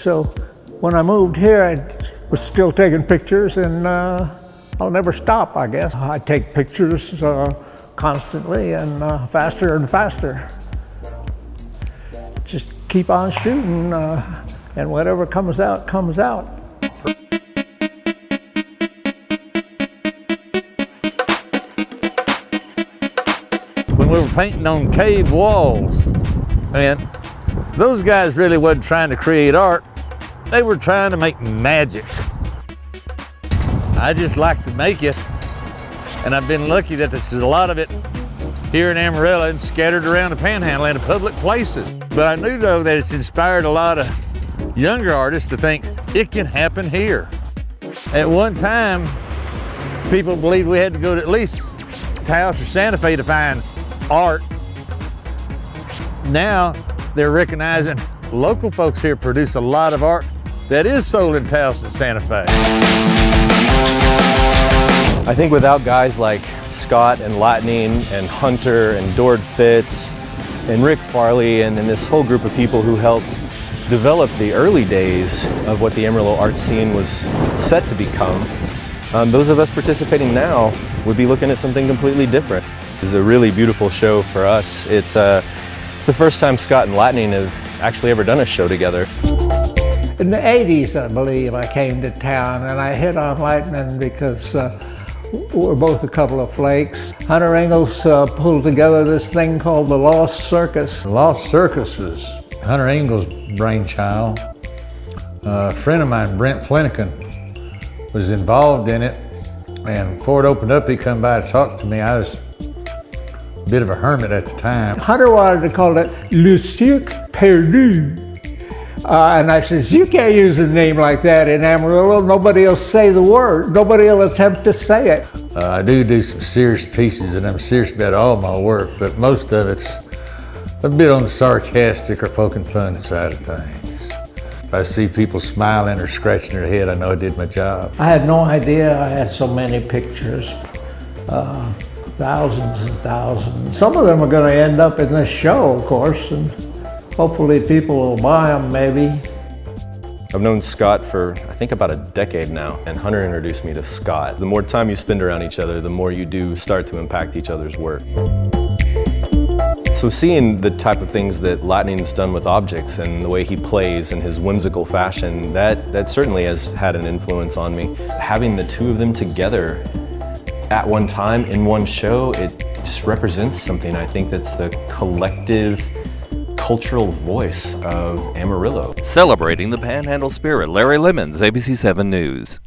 So when I moved here, I was still taking pictures, and I'll never stop, I guess. I take pictures constantly and faster and faster. Just keep on shooting, and whatever comes out, comes out. When we were painting on cave walls, and those guys really wasn't trying to create art, they were trying to make magic. I just like to make it, and I've been lucky that there's a lot of it here in Amarillo and scattered around the Panhandle and the public places. But I knew though that it's inspired a lot of younger artists to think it can happen here. At one time, people believed we had to go to at least Taos or Santa Fe to find art. Now they're recognizing local folks here produce a lot of art that is sold in Taos and Santa Fe. I think without guys like Scott and Lightnin and Hunter and Dord Fitz and Rick Farley and this whole group of people who helped develop the early days of what the Amarillo art scene was set to become, those of us participating now would be looking at something completely different. It's a really beautiful show for us. It's the first time Scott and Lightnin have actually ever done a show together. In the 80s, I believe, I came to town, and I hit on Lightnin because we're both a couple of flakes. Hunter Ingalls pulled together this thing called the Lost Circus. The Lost Circus is Hunter Ingalls' brainchild. A friend of mine, Brent Flanagan, was involved in it, and before it opened up, he come by to talk to me. I was a bit of a hermit at the time. Hunter wanted to call it Le Cirque Perdu. And I says, you can't use a name like that in Amarillo. Nobody will say the word. Nobody will attempt to say it. I do some serious pieces, and I'm serious about all my work, but most of it's a bit on the sarcastic or poking fun side of things. If I see people smiling or scratching their head, I know I did my job. I had no idea I had so many pictures, thousands and thousands. Some of them are going to end up in this show, of course, and hopefully people will buy them, maybe. I've known Scott for, I think, about a decade now, and Hunter introduced me to Scott. The more time you spend around each other, the more you do start to impact each other's work. So seeing the type of things that Lightnin's done with objects and the way he plays in his whimsical fashion, that certainly has had an influence on me. Having the two of them together at one time in one show, it just represents something, I think, that's the collective cultural voice of Amarillo. Celebrating the Panhandle Spirit, Larry Lemmons, ABC7 News.